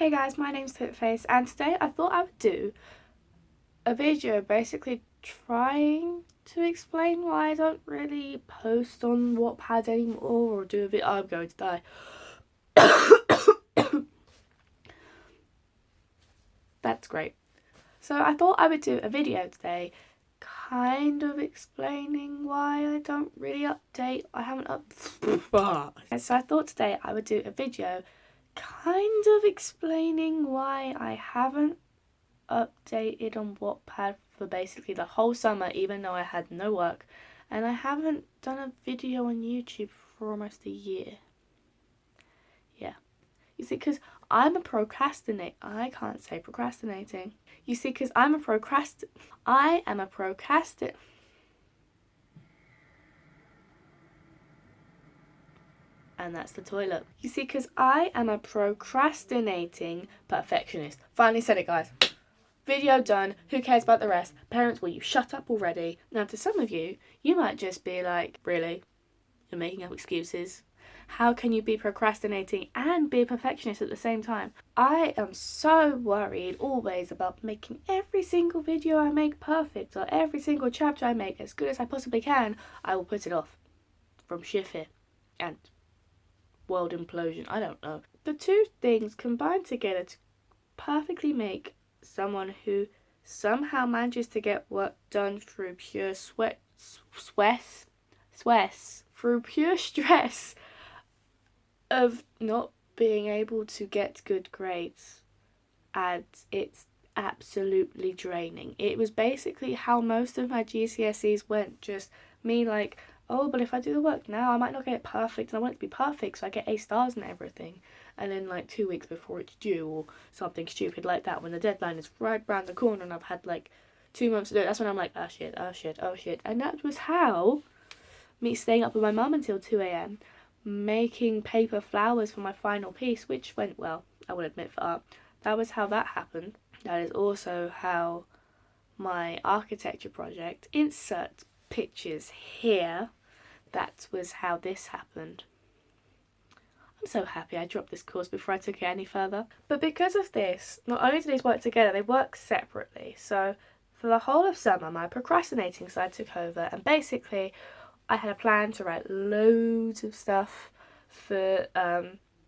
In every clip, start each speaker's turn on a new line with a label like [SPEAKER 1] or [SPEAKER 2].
[SPEAKER 1] Hey guys, my name's Face, and today I thought I would do a video basically trying to explain why I don't really post on Wattpad anymore or do a bit. I'm going to die. That's great. So I thought I would do a video today kind of explaining why I don't really update. I haven't So I thought today I would do a video kind of explaining why I haven't updated on Wattpad for basically the whole summer, even though I had no work, and I haven't done a video on YouTube for almost a year. Yeah. You see, because I'm a procrastinator. I can't say procrastinating. You see, because I am a procrastinator. And that's the toilet. You see, because I am a procrastinating perfectionist. Finally said it, guys. Video done. Who cares about the rest? Parents, will you shut up already? Now, to some of you, you might just be like, really? You're making up excuses? How can you be procrastinating and be a perfectionist at the same time? I am so worried always about making every single video I make perfect, or every single chapter I make as good as I possibly can. I will put it off from sheer fear and world implosion. I don't know. The two things combine together to perfectly make someone who somehow manages to get work done through pure through pure stress of not being able to get good grades, and it's absolutely draining. It was basically how most of my GCSEs went, just me like, oh, but if I do the work now, I might not get it perfect, and I want it to be perfect, so I get A stars and everything. And then, like, 2 weeks before it's due, or something stupid like that, when the deadline is right round the corner and I've had, like, 2 months to do it, that's when I'm like, oh shit. And that was how me staying up with my mum until 2 a.m, making paper flowers for my final piece, which went well, I will admit, for art. That was how that happened. That is also how my architecture project, insert pictures here, that was how this happened. I'm so happy I dropped this course before I took it any further. But because of this, not only do these work together, they work separately. So for the whole of summer, my procrastinating side took over, and basically I had a plan to write loads of stuff for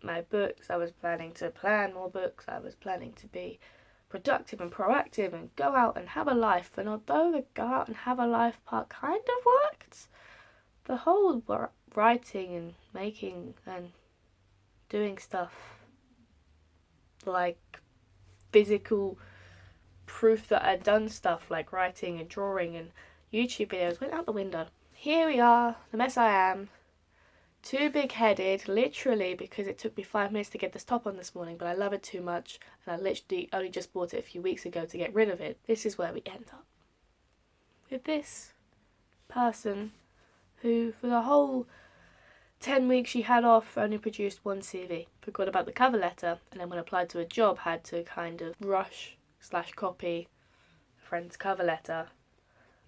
[SPEAKER 1] my books. I was planning to plan more books. I was planning to be productive and proactive and go out and have a life. And although the go out and have a life part kind of worked, the whole writing and making and doing stuff, like physical proof that I'd done stuff like writing and drawing and YouTube videos, went out the window. Here we are, the mess I am. Too big-headed, literally, because it took me 5 minutes to get this top on this morning, but I love it too much, and I literally only just bought it a few weeks ago to get rid of it. This is where we end up. With this person who, for the whole 10 weeks she had off, only produced one CV. Forgot about the cover letter, and then when I applied to a job, had to kind of rush/copy a friend's cover letter,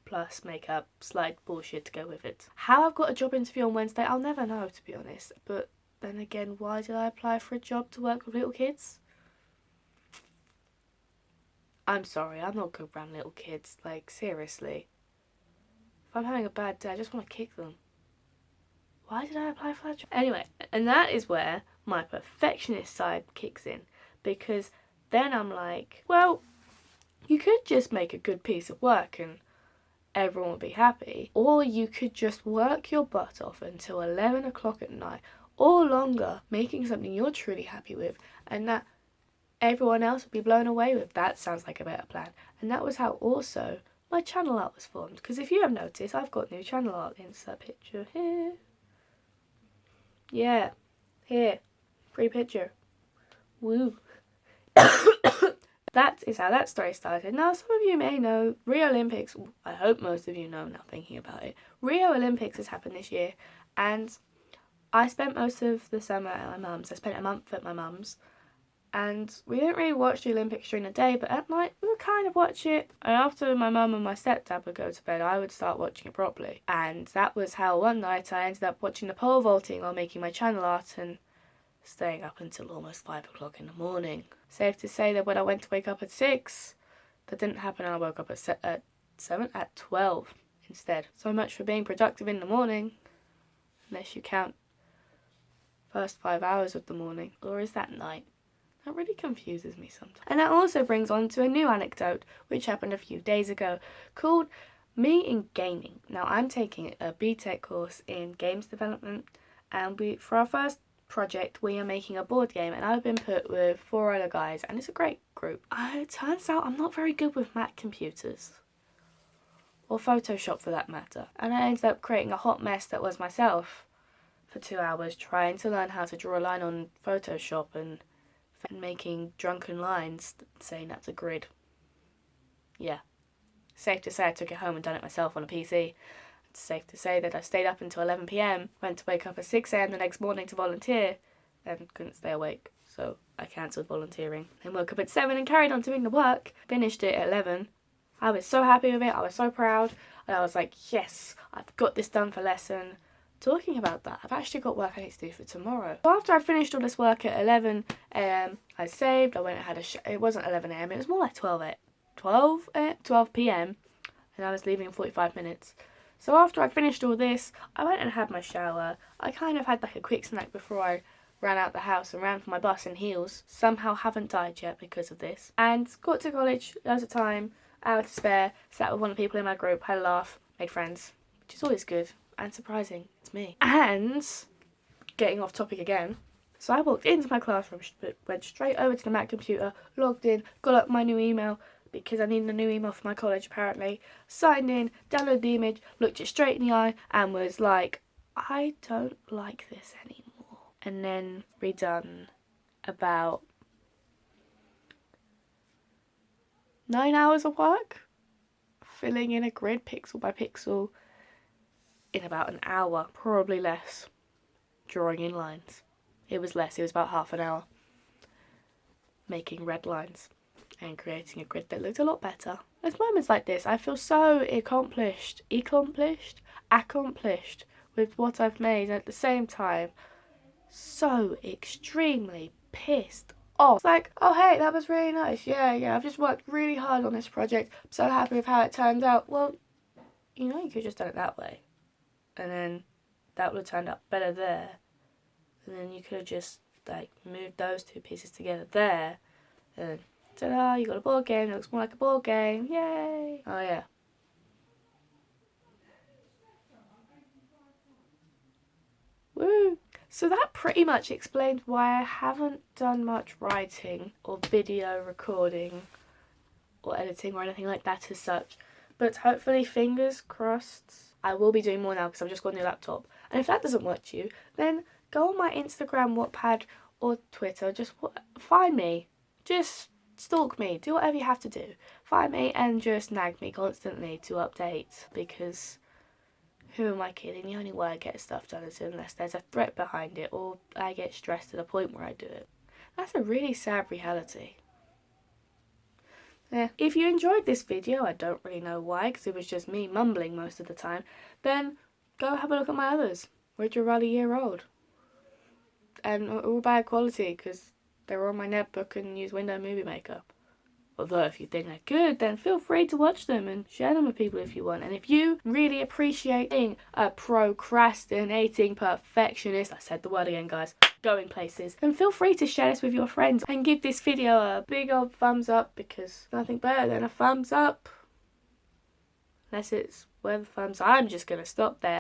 [SPEAKER 1] plus make up slight bullshit to go with it. How I've got a job interview on Wednesday, I'll never know, to be honest. But then again, why did I apply for a job to work with little kids? I'm sorry, I'm not good around little kids. Like, seriously. If I'm having a bad day, I just want to kick them. Why did I apply for that job? Anyway, and that is where my perfectionist side kicks in. Because then I'm like, well, you could just make a good piece of work and everyone would be happy. Or you could just work your butt off until 11 o'clock at night or longer, making something you're truly happy with and that everyone else would be blown away with. That sounds like a better plan. And that was how also my channel art was formed. Because if you have noticed, I've got new channel art. Insert picture here. Yeah, here. Free picture. Woo. That is how that story started. Now, some of you may know Rio Olympics. I hope most of you know, now thinking about it. Rio Olympics has happened this year, and I spent most of the summer at my mum's. I spent a month at my mum's, and we didn't really watch the Olympics during the day, but at night we would kind of watch it. And after my mum and my stepdad would go to bed, I would start watching it properly. And that was how one night I ended up watching the pole vaulting while making my channel art, and staying up until almost 5 o'clock in the morning. Safe to say that when I went to wake up at 6, that didn't happen, and I woke up at 7, at 12 instead. So much for being productive in the morning, unless you count first 5 hours of the morning. Or is that night? That really confuses me sometimes. And that also brings on to a new anecdote, which happened a few days ago, called Me in Gaming. Now, I'm taking a BTEC course in games development, and for our first project, we are making a board game, and I've been put with 4 other guys, and it's a great group. It turns out I'm not very good with Mac computers, or Photoshop for that matter, and I ended up creating a hot mess that was myself for 2 hours, trying to learn how to draw a line on Photoshop and making drunken lines saying that's a grid. Yeah. Safe to say I took it home and done it myself on a PC. It's safe to say that I stayed up until 11 p.m, went to wake up at 6 a.m. the next morning to volunteer, and couldn't stay awake, so I cancelled volunteering. Then woke up at 7 and carried on doing the work. Finished it at 11. I was so happy with it, I was so proud, and I was like, yes, I've got this done for lesson. Talking about that, I've actually got work I need to do for tomorrow. So after I finished all this work at 11 a.m, I saved, I went and had it wasn't 11 a.m, it was more like 12 p.m, and I was leaving in 45 minutes. So after I finished all this, I went and had my shower. I kind of had like a quick snack before I ran out the house and ran for my bus in heels. Somehow haven't died yet because of this. And got to college, loads of time, hour to spare, sat with one of the people in my group, had a laugh, made friends, which is always good and surprising. It's me. And getting off topic again. So I walked into my classroom, went straight over to the Mac computer, logged in, got up my new email, because I needed a new email for my college apparently, signed in, downloaded the image, looked it straight in the eye, and was like, I don't like this anymore. And then redone about 9 hours of work, filling in a grid pixel by pixel in about an hour, probably less, drawing in lines. It was less, it was about half an hour, making red lines and creating a grid that looked a lot better. There's moments like this, I feel so accomplished with what I've made, and at the same time, so extremely pissed off. It's like, oh hey, that was really nice, yeah, I've just worked really hard on this project, I'm so happy with how it turned out. Well, you know, you could have just done it that way, and then that would have turned out better there, and then you could have just like moved those two pieces together there, and ta-da, you got a board game that looks more like a board game, yay! Oh yeah. Woo! So that pretty much explains why I haven't done much writing or video recording or editing or anything like that as such. But hopefully, fingers crossed, I will be doing more now because I've just got a new laptop. And if that doesn't work for you, then go on my Instagram, Wattpad or Twitter, just find me. Just stalk me, do whatever you have to do. Find me and just nag me constantly to update, because who am I kidding? The only way I get stuff done is unless there's a threat behind it or I get stressed to the point where I do it. That's a really sad reality. Yeah. If you enjoyed this video, I don't really know why, because it was just me mumbling most of the time, then go have a look at my others, which are about a year old. And all bad quality, because they were on my netbook and use Windows Movie Maker. Although if you think they're good, then feel free to watch them and share them with people if you want. And if you really appreciate being a procrastinating perfectionist, I said the word again guys, going places, then feel free to share this with your friends and give this video a big old thumbs up, because nothing better than a thumbs up. Unless it's where the thumbs, I'm just going to stop there.